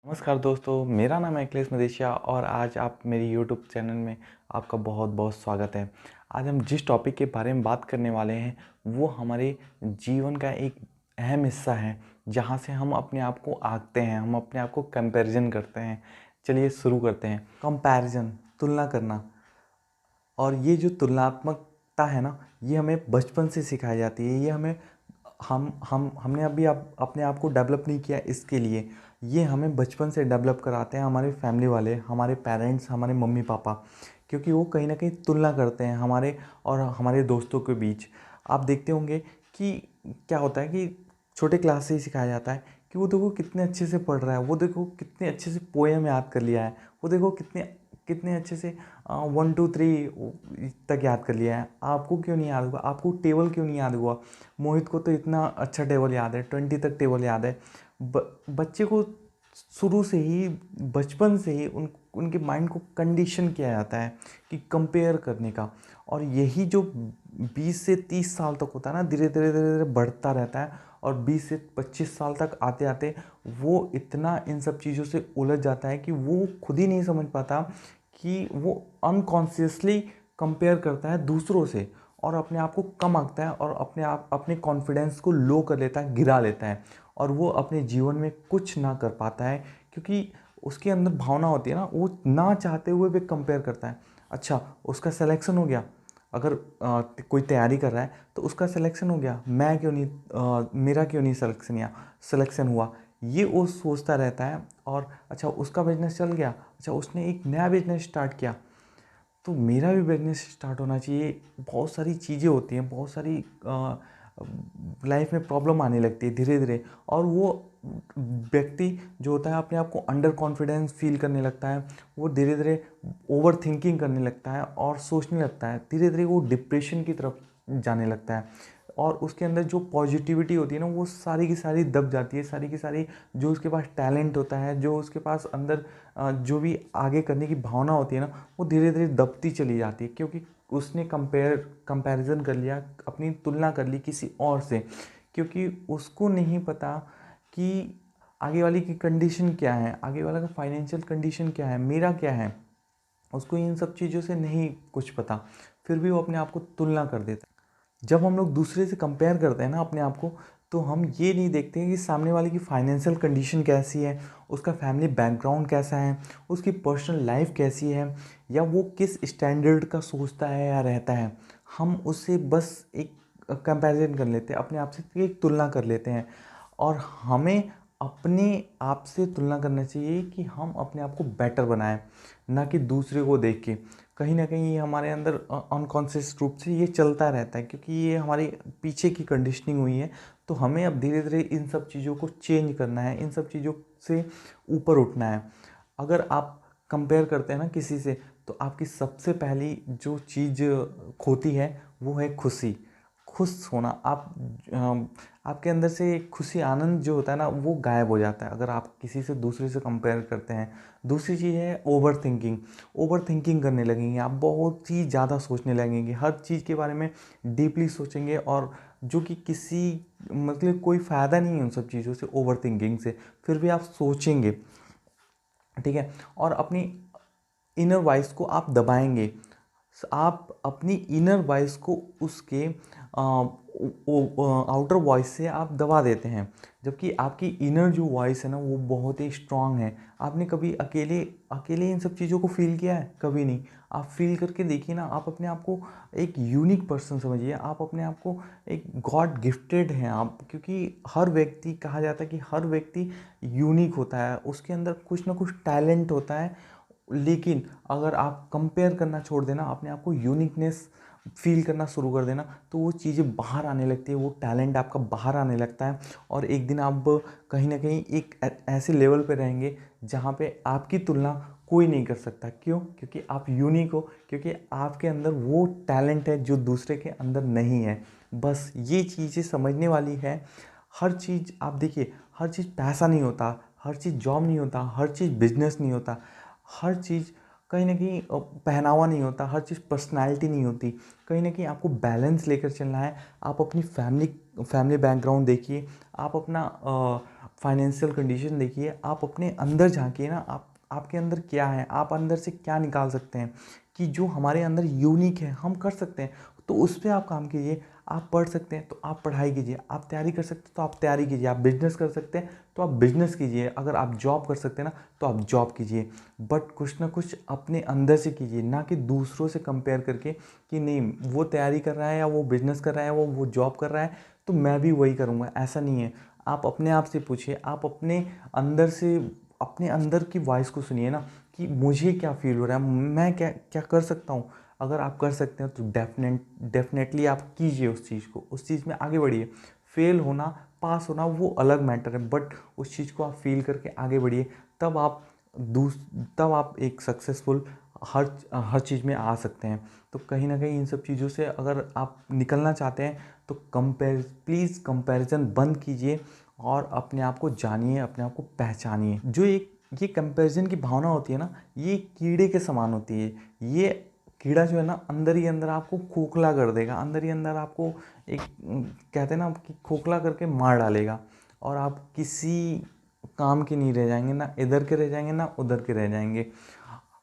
नमस्कार दोस्तों, मेरा नाम है अखिलेश मदेशिया और आज आप मेरी यूट्यूब चैनल में आपका बहुत बहुत स्वागत है। आज हम जिस टॉपिक के बारे में बात करने वाले हैं वो हमारे जीवन का एक अहम हिस्सा है, जहाँ से हम अपने आप को आंकते हैं, हम अपने आप को कंपैरिजन करते हैं। चलिए शुरू करते हैं। कंपैरिजन, तुलना करना। और ये जो तुलनात्मकता है ना, ये हमें बचपन से सिखाई जाती है। ये हमें हमने अभी अपने आप को डेवलप नहीं किया इसके लिए। ये हमें बचपन से डेवलप कराते हैं हमारे फैमिली वाले, हमारे पेरेंट्स, हमारे मम्मी पापा, क्योंकि वो कहीं ना कहीं तुलना करते हैं हमारे और हमारे दोस्तों के बीच। आप देखते होंगे कि क्या होता है कि छोटे क्लास से ही सिखाया जाता है कि वो देखो कितने अच्छे से पढ़ रहा है, वो देखो कितने अच्छे से पोएम याद कर लिया है, वो देखो कितने कितने अच्छे से 1 2 3 तक याद कर लिया है। आपको क्यों नहीं याद हुआ? आपको टेबल क्यों नहीं याद हुआ? मोहित को तो इतना अच्छा टेबल याद है, 20 तक टेबल याद है। बच्चे को शुरू से ही, बचपन से ही उनके माइंड को कंडीशन किया जाता है कि कंपेयर करने का। और यही जो 20 से 30 साल तक होता है ना, धीरे धीरे धीरे धीरे बढ़ता रहता है। और 20 से 25 साल तक आते आते वो इतना इन सब चीज़ों से उलझ जाता है कि वो खुद ही नहीं समझ पाता कि वो अनकॉन्शियसली कंपेयर करता है दूसरों से और अपने आप को कम आंकता है और अपने कॉन्फिडेंस को लो कर लेता है, गिरा लेता है। और वो अपने जीवन में कुछ ना कर पाता है, क्योंकि उसके अंदर भावना होती है ना, वो ना चाहते हुए भी कंपेयर करता है। अच्छा, उसका सिलेक्शन हो गया, अगर कोई तैयारी कर रहा है तो उसका सिलेक्शन हो गया, मैं क्यों नहीं, मेरा क्यों नहीं सिलेक्शन हुआ, ये वो सोचता रहता है। और अच्छा, उसका बिजनेस चल गया, अच्छा उसने एक नया बिजनेस स्टार्ट किया तो मेरा भी बिजनेस स्टार्ट होना चाहिए। बहुत सारी चीज़ें होती हैं, बहुत सारी लाइफ में प्रॉब्लम आने लगती है धीरे धीरे। और वो व्यक्ति जो होता है अपने आप को अंडर कॉन्फिडेंस फील करने लगता है। वो धीरे धीरे ओवर थिंकिंग करने लगता है और सोचने लगता है। धीरे धीरे वो डिप्रेशन की तरफ जाने लगता है और उसके अंदर जो पॉजिटिविटी होती है ना, वो सारी की सारी दब जाती है। सारी की सारी जो उसके पास टैलेंट होता है, जो उसके पास अंदर जो भी आगे करने की भावना होती है ना, वो धीरे धीरे दबती चली जाती है, क्योंकि उसने कंपैरिजन कर लिया, अपनी तुलना कर ली किसी और से। क्योंकि उसको नहीं पता कि आगे वाले की कंडीशन क्या है, आगे वाला का फाइनेंशियल कंडीशन क्या है, मेरा क्या है। उसको इन सब चीज़ों से नहीं कुछ पता, फिर भी वो अपने आप को तुलना कर देता है। जब हम लोग दूसरे से कंपेयर करते हैं ना अपने आप को, तो हम ये नहीं देखते हैं कि सामने वाले की फाइनेंशियल कंडीशन कैसी है, उसका फैमिली बैकग्राउंड कैसा है, उसकी पर्सनल लाइफ कैसी है, या वो किस स्टैंडर्ड का सोचता है या रहता है। हम उससे बस एक कंपैरिजन कर लेते हैं, अपने आप से एक तुलना कर लेते हैं। और हमें अपने आप से तुलना करना चाहिए कि हम अपने आप को बेटर बनाएं, ना कि दूसरे को देख के। कहीं ना कहीं ये हमारे अंदर अनकॉन्शियस रूप से ये चलता रहता है, क्योंकि ये हमारी पीछे की कंडीशनिंग हुई है। तो हमें अब धीरे धीरे इन सब चीज़ों को चेंज करना है, इन सब चीज़ों से ऊपर उठना है। अगर आप कंपेयर करते हैं ना किसी से, तो आपकी सबसे पहली जो चीज़ खोती है वो है खुशी, खुश होना। आपके अंदर से खुशी, आनंद जो होता है ना, वो गायब हो जाता है अगर आप किसी से, दूसरे से कंपेयर करते हैं। दूसरी चीज़ है ओवर थिंकिंग। ओवर थिंकिंग करने लगेंगे आप, बहुत ही ज़्यादा सोचने लगेंगे, हर चीज़ के बारे में डीपली सोचेंगे, और जो कि किसी मतलब कोई फ़ायदा नहीं है उन सब चीज़ों से, ओवर थिंकिंग से। फिर भी आप सोचेंगे, ठीक है। और अपनी इनर वॉइस को आप दबाएंगे। आप अपनी इनर वॉइस को उसके आउटर वॉइस से आप दबा देते हैं, जबकि आपकी इनर जो वॉइस है ना, वो बहुत ही स्ट्रांग है। आपने कभी अकेले अकेले इन सब चीज़ों को फील किया है? कभी नहीं। आप फील करके देखिए ना, आप अपने आप को एक यूनिक पर्सन समझिए, आप अपने आप को एक गॉड गिफ्टेड हैं आप। क्योंकि हर व्यक्ति, कहा जाता है कि हर व्यक्ति यूनिक होता है, उसके अंदर कुछ ना कुछ टैलेंट होता है। लेकिन अगर आप कंपेयर करना छोड़ देना, अपने आप को यूनिकनेस फील करना शुरू कर देना, तो वो चीज़ें बाहर आने लगती है, वो टैलेंट आपका बाहर आने लगता है। और एक दिन आप कहीं ना कहीं एक ऐसे लेवल पे रहेंगे जहाँ पे आपकी तुलना कोई नहीं कर सकता। क्यों? क्योंकि आप यूनिक हो, क्योंकि आपके अंदर वो टैलेंट है जो दूसरे के अंदर नहीं है। बस ये चीज़ें समझने वाली है। हर चीज़ आप देखिए, हर चीज़ पैसा नहीं होता, हर चीज़ जॉब नहीं होता, हर चीज़ बिजनेस नहीं होता, हर चीज़ कहीं ना कहीं पहनावा नहीं होता, हर चीज़ पर्सनैलिटी नहीं होती। कहीं ना कहीं आपको बैलेंस लेकर चलना है। आप अपनी फैमिली फैमिली बैकग्राउंड देखिए, आप अपना फाइनेंशियल कंडीशन देखिए, आप अपने अंदर झाँकिए ना, आपके अंदर क्या है, आप अंदर से क्या निकाल सकते हैं कि जो हमारे अंदर यूनिक है, हम कर सकते हैं, तो उस पे आप काम कीजिए। आप पढ़ सकते हैं तो आप पढ़ाई कीजिए, आप तैयारी कर सकते हैं तो आप तैयारी कीजिए, आप बिजनेस कर सकते हैं तो आप बिजनेस कीजिए, अगर आप जॉब कर सकते हैं ना तो आप जॉब कीजिए, बट कुछ ना कुछ अपने अंदर से कीजिए, ना कि दूसरों से कंपेयर करके कि नहीं वो तैयारी कर रहा है या वो बिजनेस कर रहा है, वो जॉब कर रहा है तो मैं भी वही करूँगा। ऐसा नहीं है। आप अपने आप से पूछिए, आप अपने अंदर से, अपने अंदर की वॉइस को सुनिए ना कि मुझे क्या फील हो रहा है, मैं क्या क्या कर सकता हूँ। अगर आप कर सकते हैं तो डेफिनेटली आप कीजिए उस चीज़ को, उस चीज़ में आगे बढ़िए। फेल होना, पास होना वो अलग मैटर है, बट उस चीज़ को आप फील करके आगे बढ़िए, तब आप तब आप एक सक्सेसफुल हर चीज़ में आ सकते हैं। तो कहीं ना कहीं इन सब चीज़ों से अगर आप निकलना चाहते हैं तो प्लीज़ कंपैरिजन बंद कीजिए और अपने आप को जानिए, अपने आप को पहचानिए। जो एक ये कंपैरिजन की भावना होती है ना, ये कीड़े के समान होती है। ये कीड़ा जो है ना अंदर ही अंदर आपको खोखला कर देगा, अंदर ही अंदर आपको एक कहते हैं ना कि खोखला करके मार डालेगा, और आप किसी काम के नहीं रह जाएंगे, ना इधर के रह जाएंगे ना उधर के रह जाएंगे।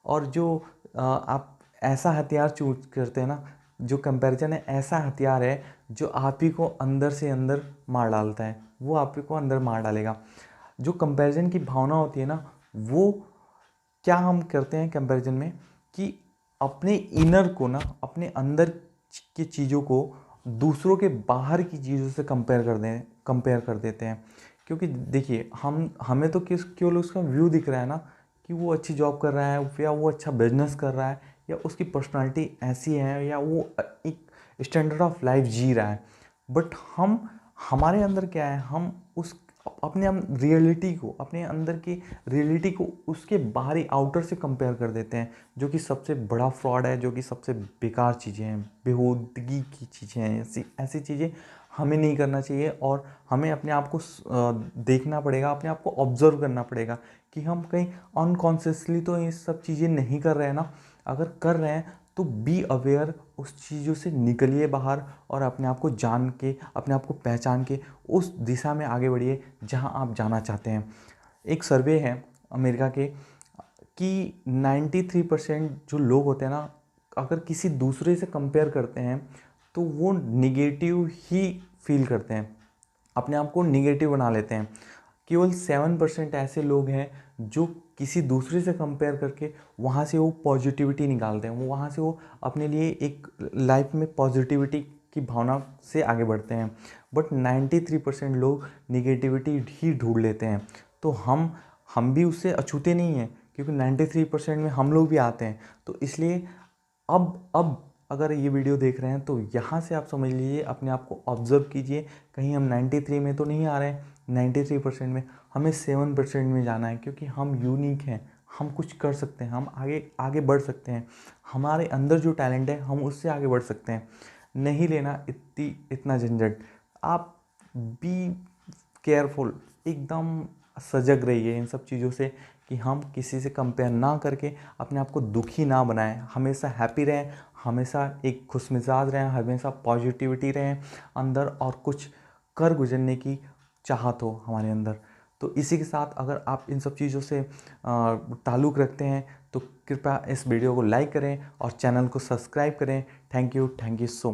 और जो आप ऐसा हथियार चूज करते हैं ना, जो कंपैरिजन है ऐसा हथियार है जो आप ही को अंदर से अंदर मार डालता है, वो आप ही को अंदर मार डालेगा। जो कंपैरिजन की भावना होती है ना, वो क्या हम करते हैं कंपैरिजन में कि अपने इनर को ना, अपने अंदर की चीज़ों को दूसरों के बाहर की चीज़ों से कंपेयर कर देते हैं। क्योंकि देखिए हमें तो केवल उसका व्यू दिख रहा है ना कि वो अच्छी जॉब कर रहा है या वो अच्छा बिजनेस कर रहा है या उसकी पर्सनालिटी ऐसी है या वो एक स्टैंडर्ड ऑफ लाइफ जी रहा है। बट हमारे अंदर क्या है, हम उस अपने रियलिटी को, अपने अंदर की रियलिटी को उसके बाहरी आउटर से कंपेयर कर देते हैं, जो कि सबसे बड़ा फ्रॉड है, जो कि सबसे बेकार चीज़ें हैं, बेहूदगी की चीज़ें हैं। ऐसी ऐसी चीज़ें हमें नहीं करना चाहिए, और हमें अपने आप को देखना पड़ेगा, अपने आप को ऑब्जर्व करना पड़ेगा कि हम कहीं अनकॉन्शियसली तो ये सब चीज़ें नहीं कर रहे हैं ना। अगर कर रहे हैं तो बी अवेयर, उस चीज़ों से निकलिए बाहर और अपने आप को जान के, अपने आप को पहचान के उस दिशा में आगे बढ़िए जहां आप जाना चाहते हैं। एक सर्वे है अमेरिका के कि 93% जो लोग होते हैं ना, अगर किसी दूसरे से कंपेयर करते हैं तो वो निगेटिव ही फील करते हैं, अपने आप को निगेटिव बना लेते हैं। केवल 7% ऐसे लोग हैं जो किसी दूसरे से कंपेयर करके वहाँ से वो पॉजिटिविटी निकालते हैं, वो वहाँ से वो अपने लिए एक लाइफ में पॉजिटिविटी की भावना से आगे बढ़ते हैं। बट 93% लोग निगेटिविटी ही ढूंढ लेते हैं। तो हम भी उससे अछूते नहीं हैं, क्योंकि 93% में हम लोग भी आते हैं। तो इसलिए अब अगर ये वीडियो देख रहे हैं तो यहाँ से आप समझ लीजिए, अपने आप को ऑब्जर्व कीजिए, कहीं हम 93 में तो नहीं आ रहे हैं, 93% में, हमें 7% में जाना है, क्योंकि हम यूनिक हैं, हम कुछ कर सकते हैं, हम आगे आगे बढ़ सकते हैं, हमारे अंदर जो टैलेंट है हम उससे आगे बढ़ सकते हैं। नहीं लेना इतना झंझट। आप बी केयरफुल, एकदम सजग रहिए इन सब चीज़ों से कि हम किसी से कंपेयर ना करके अपने आप को दुखी ना बनाएं, हमेशा हैप्पी रहें, हमेशा एक खुशमिजाज रहें, हमेशा पॉजिटिविटी रहें अंदर, और कुछ कर गुजरने की चाहत हो हमारे अंदर। तो इसी के साथ अगर आप इन सब चीज़ों से ताल्लुक़ रखते हैं तो कृपया इस वीडियो को लाइक करें और चैनल को सब्सक्राइब करें। Thank you so much.